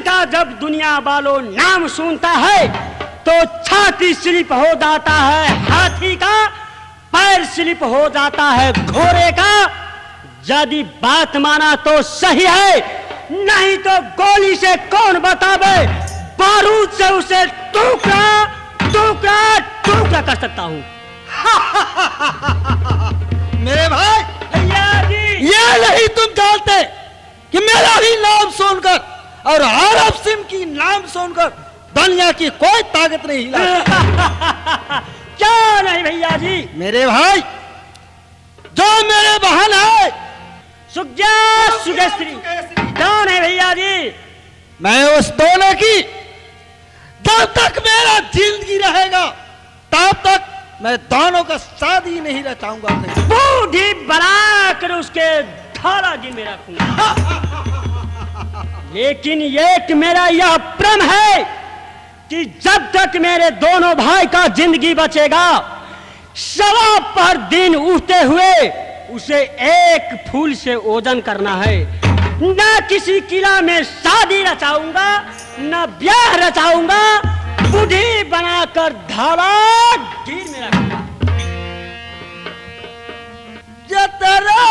का जब दुनिया वालों नाम सुनता है तो छाती स्लिप हो जाता है, हाथी का पैर स्लिप हो जाता है, घोड़े का। यदि बात माना तो सही है, नहीं तो गोली से कौन बतावे, बारूद से उसे टुकड़ा टुकड़ा टुकड़ा कर सकता हूँ। मेरे भाई भैया जी, ये नहीं तुम जानते कि मेरा ही नाम सुनकर और अरब सिंह की नाम सुनकर दुनिया की कोई ताकत नहीं हिला। क्या नहीं भैया जी? मेरे भाई जो मेरे बहन है सुगेश्री कौन है भैया जी? मैं उस दोनों की जब तक मेरा जिंदगी रहेगा तब तक मैं दोनों का शादी नहीं रचाऊंगा। बूढ़ी बनाकर उसके 18 दिन में रखूंगा। लेकिन एक मेरा यह प्रण है कि जब तक मेरे दोनों भाई का जिंदगी बचेगा, सवा पर दिन उठते हुए उसे एक फूल से ओजन करना है। न किसी किला में शादी रचाऊंगा, न ब्याह रचाऊंगा, बूढ़ी बनाकर धावा गिर में रखूंगा। जतरा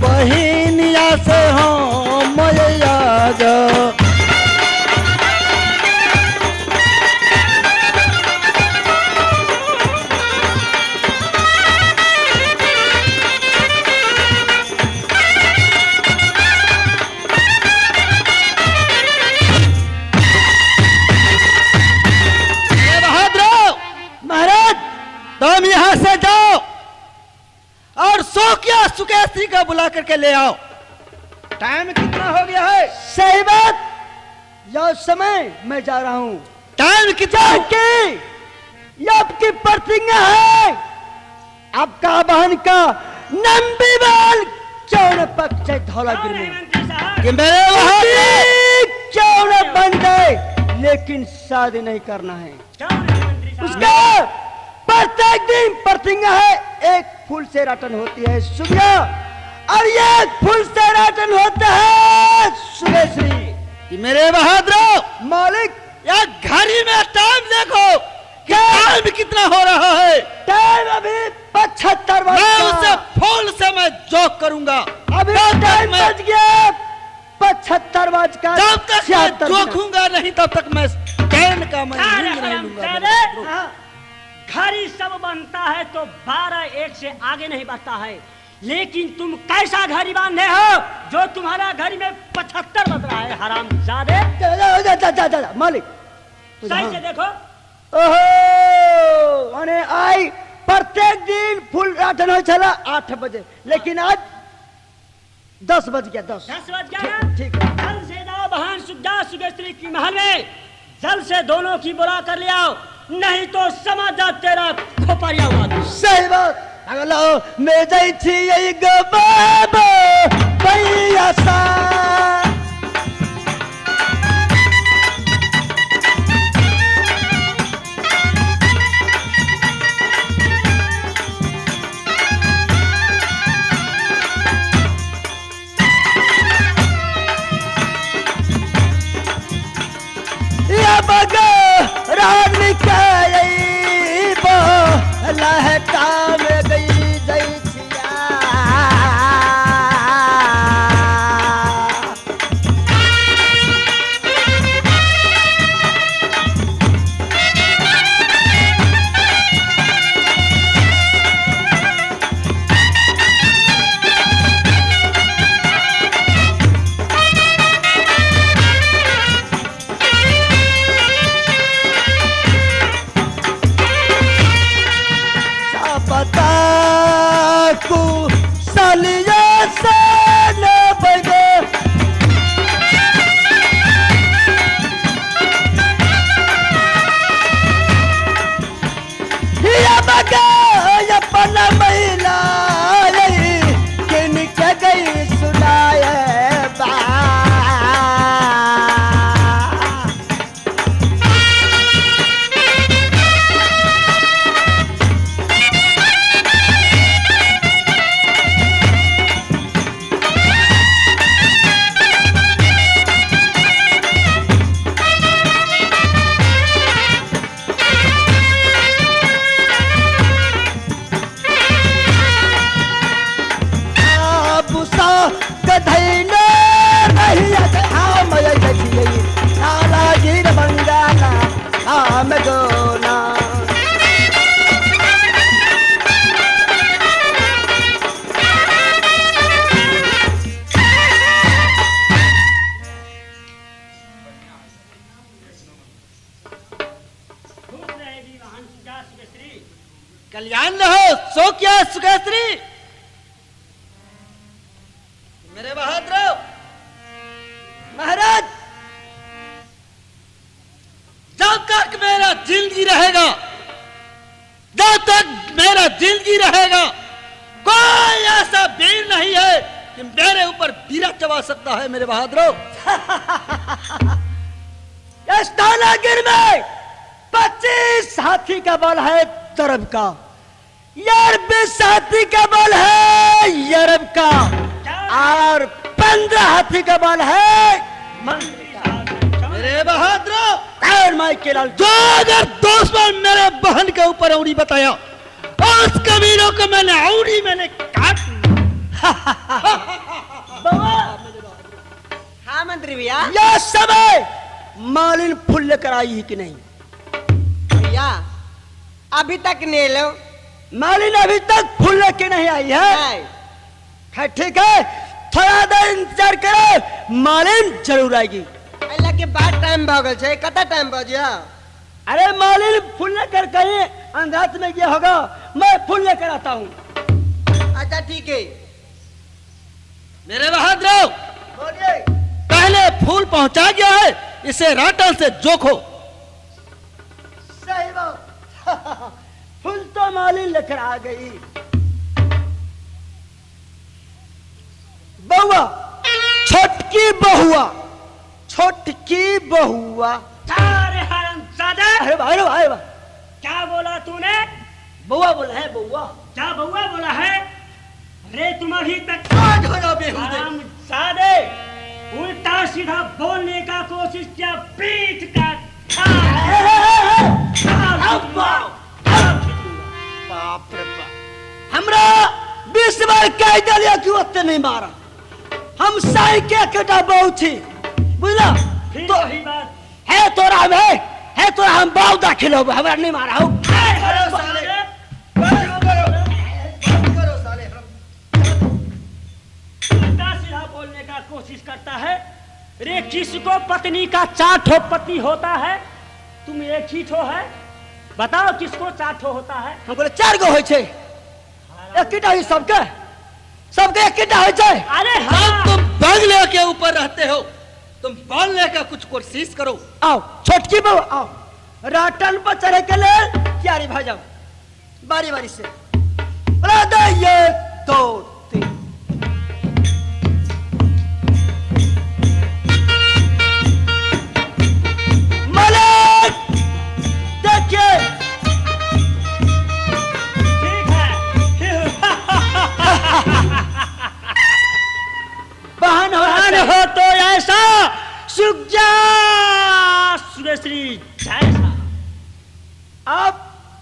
बहिनिया से हम मैया जा। तुम यहां से जाओ और सोकिया सुकेशी का बुला करके ले आओ। टाइम कितना हो गया है? सही बात, यह समय मैं जा रहा हूं। टाइम कितना की यह आपकी प्रतिज्ञा है? आपका बहन का नंबी बाल क्यों न पक जाए धौलागिर में, कि मेरे वहां क्यों न बन जाए लेकिन शादी नहीं करना है। क्यों नहीं मंत्री साहब? उसका प्रत्येक दिन प्रतिज्ञा है, एक फूल से राटन होती है सुबह और एक फूल से राटन होता है सुबह श्री। कि मेरे बहादुर मालिक या घड़ी में टाइम देखो, टाइम कितना हो रहा है। टाइम अभी 75 मैं उसे बजा। फूल से मैं जोक करूंगा। अभी टाइम बज गया 75 बज का जब तक मैं जोखूंगा नहीं तब तक मैं कैन का मैं अरे नींद नहीं हराम लूंगा। जादे। हाँ, घड़ी सब बनता है तो 12-1 से आगे नहीं बढ़ता है, लेकिन तुम कैसा घड़ी बांधे हो जो तुम्हारा घड़ी में 75 बज रहा है? हराम जादे, जा, मालिक सही से देखो। ओहो माने आई प्रत्येक दिन फुल राटन हो चला 8 बजे, लेकिन आज 10 बज गया। 10 बज गया ना? ठीक है। जल से जाओ बहन सुजा सुगेश्वरी की महल में, जल से दोनों की बुला कर ले आओ, नहीं तो समझ जा तेरा खोपड़िया हुआ तू। सही बात। अगला मैं जाई छी यही गबाब भैया सा। या बगा रात में क्या लहटा में गई जई छिया। कल्याण रहो। सो क्या सुगेश्वरी? मेरे बहादुर महाराज, जब तक मेरा जिंदगी रहेगा, जब तक मेरा जिंदगी रहेगा, कोई ऐसा वीर नहीं है कि मेरे ऊपर बीरा चबा सकता है। मेरे बहादुर इस तानागिर में 25 हाथी का बल है तरब का, यार 20 हाथी का बल है यरब का, और 15 हाथी का बल है मंत्री का। मेरे बहादुर और माई के लाल, जो अगर दुश्मन मेरे बहन के ऊपर औड़ी बताया, उस कबीरों को मैंने काट हाँ मंत्री भैया। यह समय मालिन फूल लेकर आई है कि नहीं? भैया अभी तक नहीं लो। मालिन अभी तक फूल लेके नहीं आई है। नहीं। है ठीक है, थोड़ा देर इंतजार करो, मालिन जरूर आएगी। अल्लाह के बाद टाइम भागल छे, कता टाइम बजिया? अरे मालिन फूल लेकर कहीं अंधात में गया होगा, मैं फूल लेकर आता हूँ। अच्छा ठीक है। मेरे बहादुर बोलिए। पहले फूल पहुंचा गया है, इसे राटल से जोखो। सही बात। फूल तो मालिन लेकर आ गई। बहुआ, छोटकी बहुआ, छोटकी बहुआ, सादे अरे भाई क्या बोला तूने? बउआ बोला है बउआ। क्या बउआ बोला है? रे तुम अभी तक आज हो जाओ बेहुदे। हराम सादे उल्टा सीधा बोलने का कोशिश किया, पीठ का बाप रे बाप, हमरा 20 बार कह दिया कि ओते नहीं मारा। हम सही के कटा बहुत थी, बुझला? फिर तो वही बात। है तोरा में, है तोरा हम बाव दाखिल हो, हमरा नहीं मारा हो। उल्टा सीधा बोलने का कोशिश करता है। रे किसको पत्नी का 4 ठो पति होता है? तुम एक ही ठो है, बताओ किसको 4 ठो होता है? हम बोले 4 गो होय छे, एकटा ही सबके, सबके एकटा होय छे। अरे अब हाँ, तुम बंगले के ऊपर रहते हो, तुम बोलने का कुछ कोशिश करो। आओ छोटकी बहू आओ, राटन पर चढ़े के ले क्यारी भाई जाओ, बारी बारी से। बोला दे 1 2 3। मालिक देखिए, ठीक है। बहन बहन हो हो तो ऐसा सुजा सुरेश्री जैसा। आप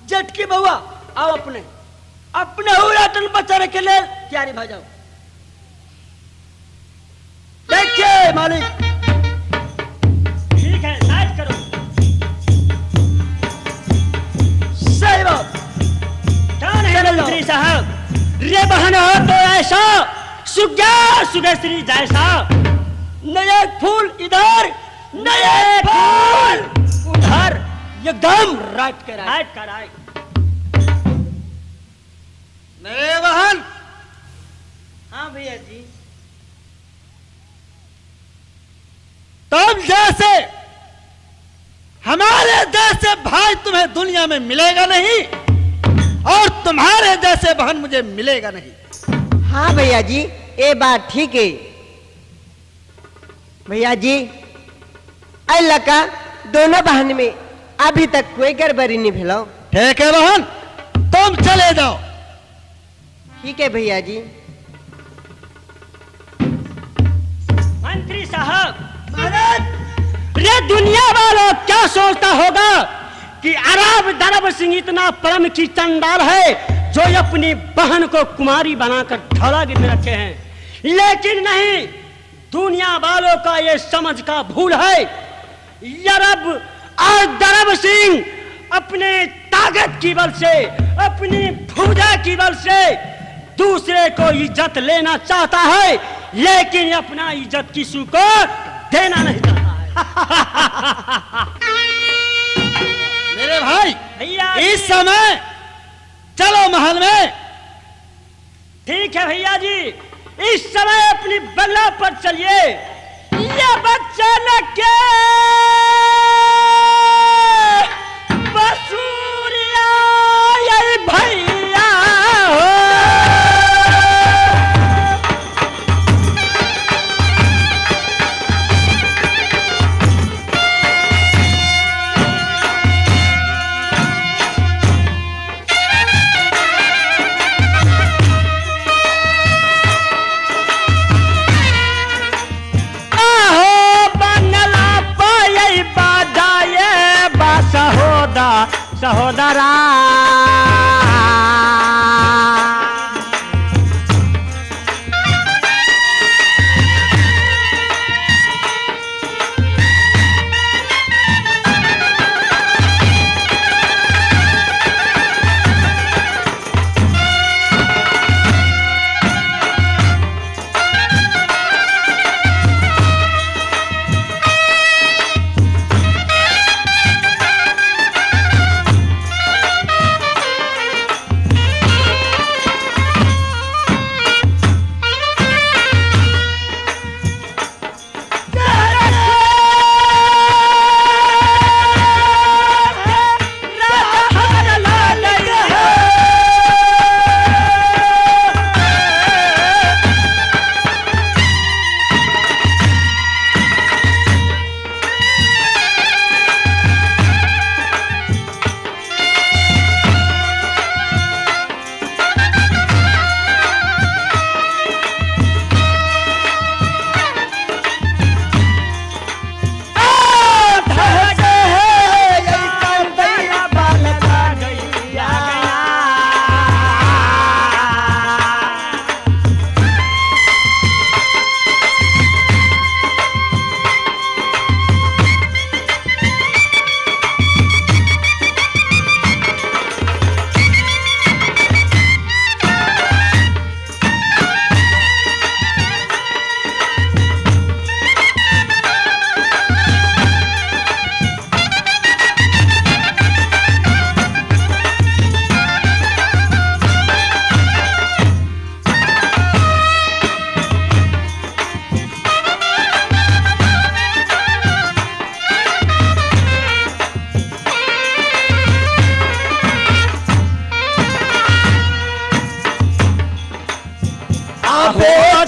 जटकी बउआ आओ, अपने अपने राटन पर चढ़े के ले क्यारी भाई जाओ। देखिए मालिक, ठीक है, साइड करो। सही बात। कौन है चलो। मंत्री साहब? रे बहन हो तो ऐसा सुजा सुरेश्री जैसा। नया फूल इधर, नया फूल उधर, एकदम राइट के राइट। राइट का राइट। मेरे बहन, हाँ भैया जी। तुम जैसे हमारे जैसे भाई तुम्हें दुनिया में मिलेगा नहीं, और तुम्हारे जैसे बहन मुझे मिलेगा नहीं। हाँ भैया जी, ये बात ठीक है। भैया जी, अल्लाह का दोनों बहन में अभी तक कोई गड़बड़ी नहीं भेलो। ठीक है बहन, तुम चले जाओ। ठीक है भैया जी। मंत्री साहब, रे दुनिया वालों क्या सोचता होगा कि अरब दरब सिंह इतना परम की चंडाल है जो अपनी बहन को कुमारी बनाकर धौलागिरी में रखे हैं। लेकिन नहीं, दुनिया वालों का ये समझ का भूल है। अरब और दरब सिंह अपने ताकत की बल से, अपनी भुजा की बल से दूसरे को इज्जत लेना चाहता है, लेकिन अपना इज्जत किसी को देना नहीं चाहता है। मेरे भाई, भैया इस समय चलो महल में। ठीक है भैया जी, इस समय अपनी बल्ला पर चलिए। ये बच्चे लगे बसूरिया, ये भैया हो। सहोदरा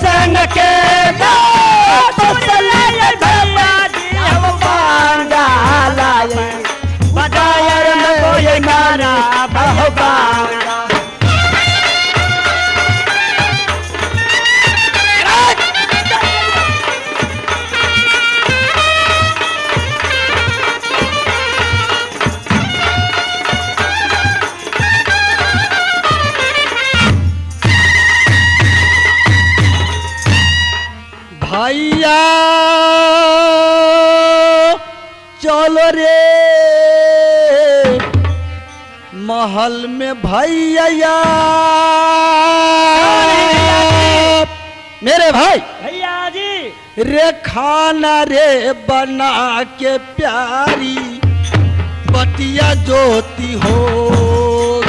संग के भैया जी हम बांधा लाए बजायर में कोई मारा बहु बांधा भैया चलो रे महल में भैया मेरे भाई भैया जी रे खाना रे बना के प्यारी बतिया ज्योति होगी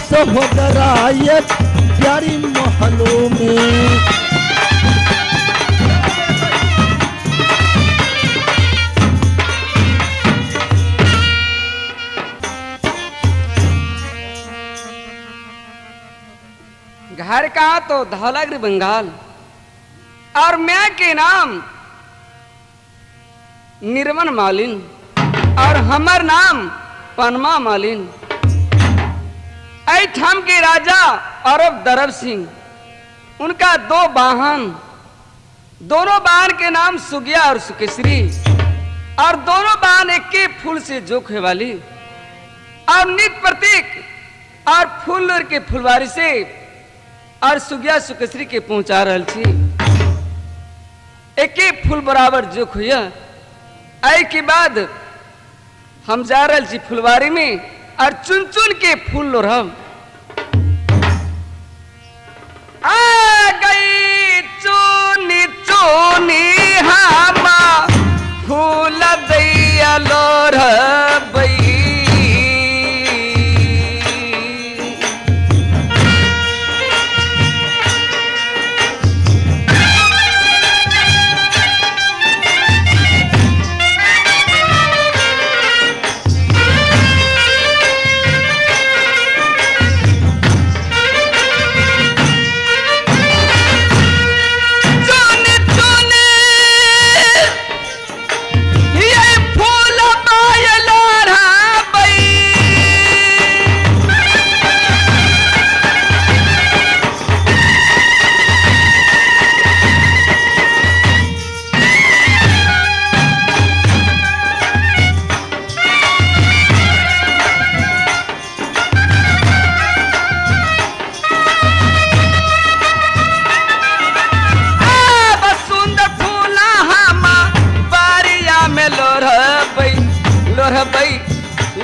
सहोदरा ये प्यारी महलों में घर का तो धौलागिरी बंगाल और मैं के नाम निर्मल मालिन और हमार नाम पनमा मालिन। ऐठम के राजा अरब दरब सिंह उनका दो वाहन दोनों वाहन के नाम सुगिया और सुकेश्री और दोनों वाहन एक के फूल से जोखे वाली और नित प्रतीक और फूल के फुलवारी से और सुगिया सुकेश्री के पहुंचा रहल छी एक फूल बराबर जोख हुआ। आई के बाद हम जा रहल छी फुलवारी में और चुन चुन के फूल लोढ़ब। आ गई चुनी चुनी हम फूल दैया लोढ़बई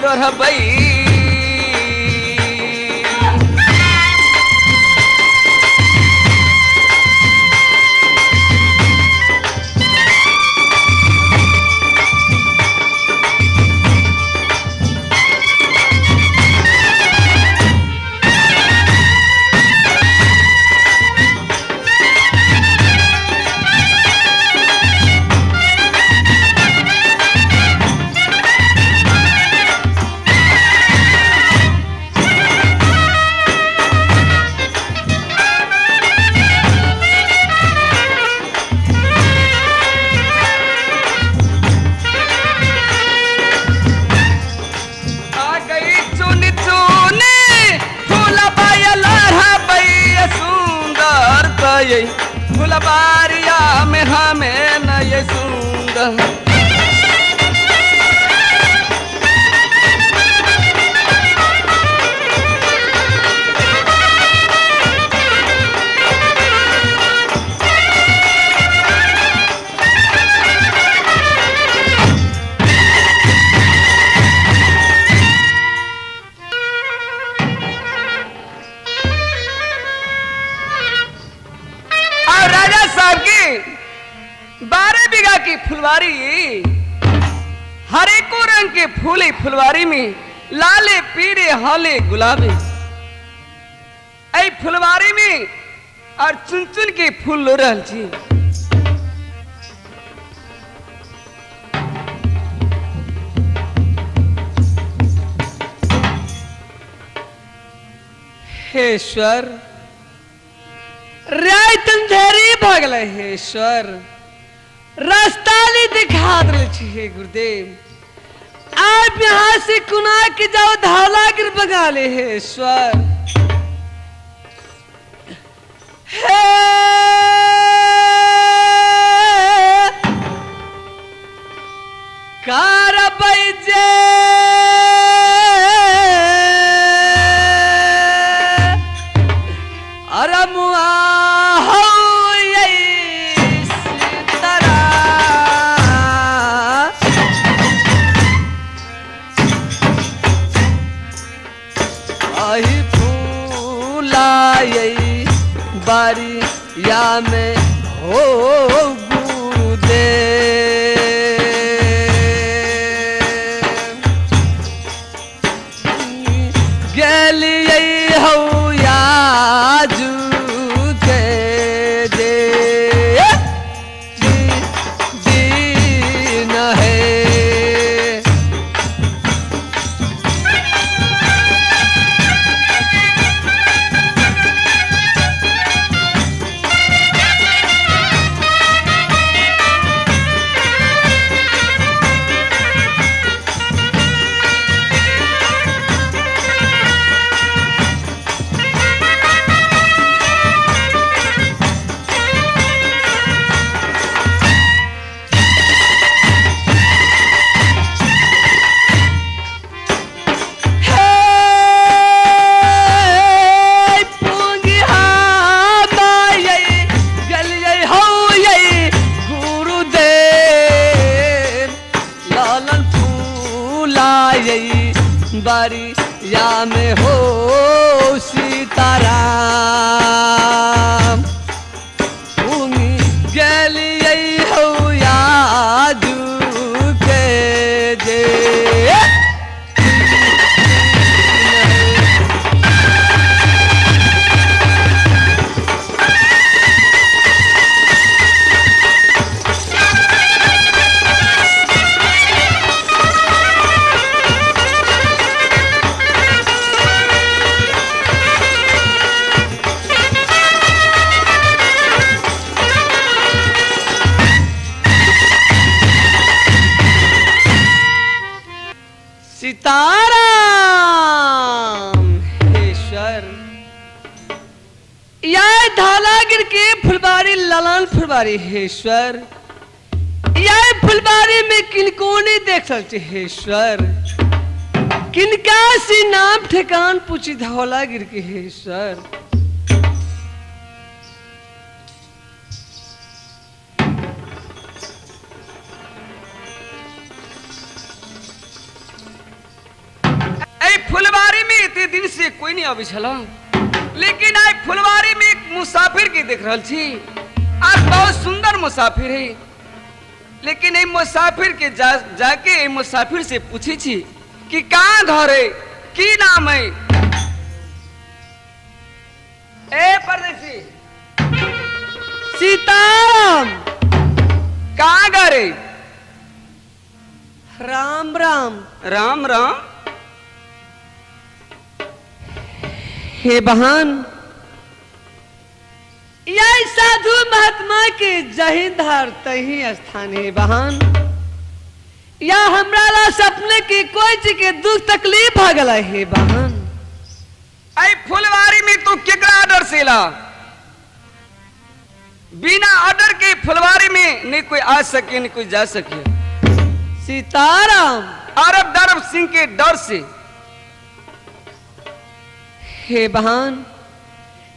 लोढ़बई फुलबारिया में हमें न ये सुंदर 12 बीघा की फुलवारी, हर एको रंग के फूले फुलवारी में, लाले पीरे हले गुलाबी। ऐ फुलवारी में और चुन चुन के फूल लो रहल छी। हे ईश्वर, रात अंधेरी भगल हे ईश्वर, रास्ता नहीं दिखा दिल छी हे गुरुदेव। आप यहाँ से कुना के जाओ धावला गिर बगा ले हे ईश्वर। हे कारबै जे अरमुआ हो यही सितरा, आही फूला यही बारी या में हो गुरुदेव। गेलिए हो याजू के दे दीन है। बारी या में हो सीताराम, भूमि गेलिए हो याजू के जे। सीताराम ईश्वर, यह धालागिर के फुलबारी ललन फुलबारी ईश्वर, यह फुलबारी में किनको नहीं देख सकते ईश्वर। किनका सी नाम ठिकान पूछी धौलागिर के ईश्वर। फुलवारी में इतने दिन से कोई नहीं अभी छला, लेकिन आज फुलवारी में एक मुसाफिर के देख रहा छी। आज बहुत सुंदर मुसाफिर है, लेकिन ये मुसाफिर के जाके ये मुसाफिर से पूछी छी कि कहाँ घर है, की नाम है। ए परदेसी, सीताराम कहाँ घर है। राम राम। राम राम। हे बहन, यह साधु महात्मा के जही धार तही स्थान है बहन। या हमरा ला सपने की कोई चीज के दुख तकलीफ भगल है बहन। आई फुलवारी में तू केकरा ऑर्डर से ला, बिना ऑर्डर के फुलवारी में नहीं कोई आ सके नहीं कोई जा सके। सीताराम। अरब दरब सिंह के डर से। हे बहन,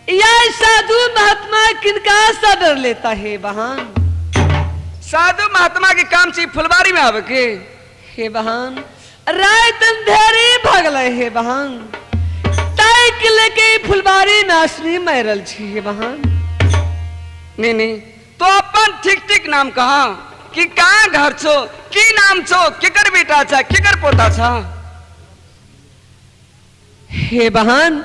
यह साधु महात्मा किनका सा डर लेता है बहन। साधु महात्मा के काम से फुलवारी में आवे के। हे बहन, रात अंधेरी भगल है बहन। ताई के लेके फुलवारी नाशनी मैरल छी बहन। नहीं नहीं, तो अपन ठीक ठीक नाम कहा कि कहाँ घर छो, की नाम छो, केकर बेटा छा, केकर पोता छा। हे बहन,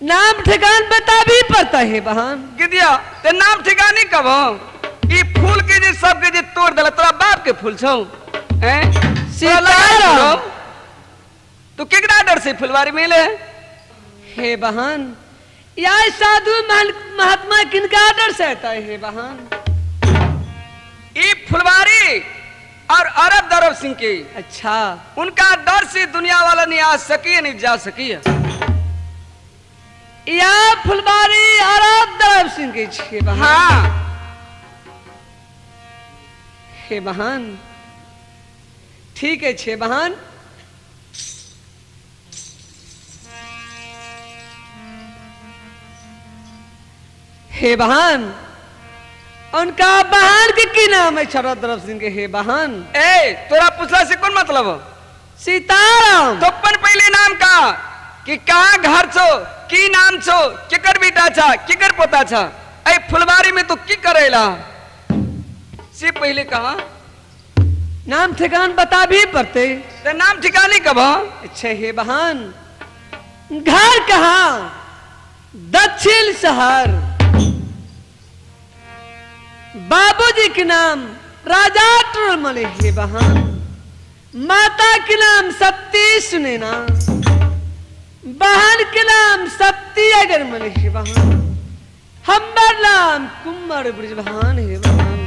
नाम ठिकान बता भी पड़ता है बहन। गिदिया ते नाम ठिकानी कब हो? ई फूल के जे सब के जे तोड़ दल तोरा बाप के फूल छौ हैं? सीताराम। तो केकरा डर से फुलवारी मिले? हे बहन, यह साधु महात्मा किनका डर से आता है बहन? ई फुलवारी और अरब दरब सिंह के, अच्छा, उनका डर से दुनिया वाला नहीं आ सकी नहीं जा सकी। यह फुलवारी अरब दरब सिंह के छे बहन। हाँ हे बहन, ठीक है छे बहन। हे बहन, उनका बहन के की नाम है शरद दरब सिंह के? हे बहन, ए तोरा पूछला से कौन मतलब? सीताराम। तो अपन पहले नाम का कि कहाँ घर छो, की नाम छो, केकर बेटा छा, केकर पोता छा। ए फुलवारी में तो की करेला से पहले कहा नाम ठिकान बता भी पड़ते। ते नाम ठिकाने कब? अच्छा हे बहन, घर कहाँ? दक्षिण शहर। बाबूजी के नाम राजा टुरमल है बहन। माता के नाम सती सुनैना। बहन के नाम सती अगरमल है बहन। हमार नाम कुमार ब्रजभान है बहन।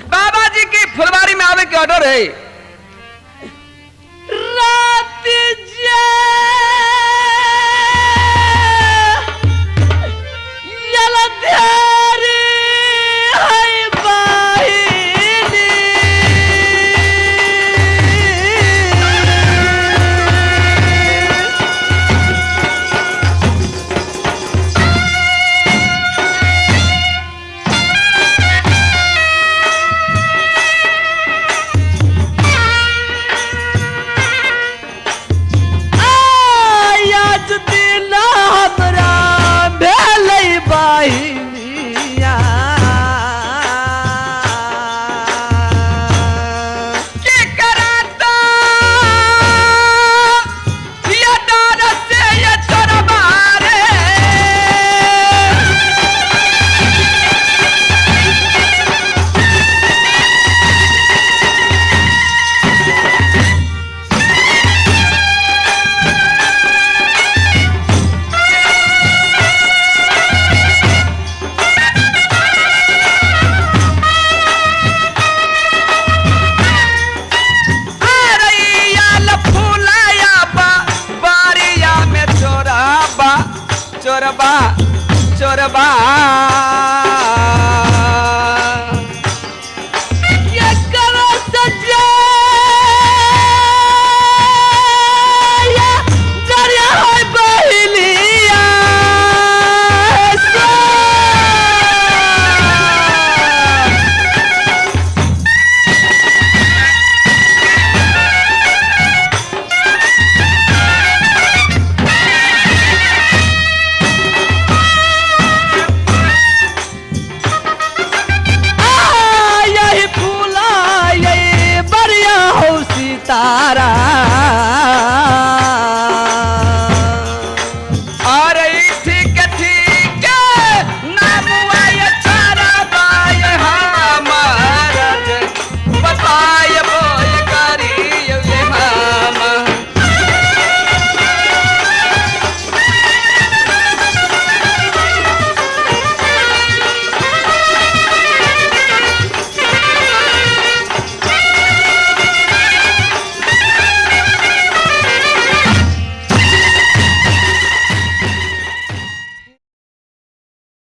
बाबा जी की फुलवारी में आवे के ऑर्डर है। रात जलधारी है बाहिनी। आज दिन हमरा भेलै बाहिनिया। के कराता ये डर से ये चोरबा रे। चोरबा चोरबा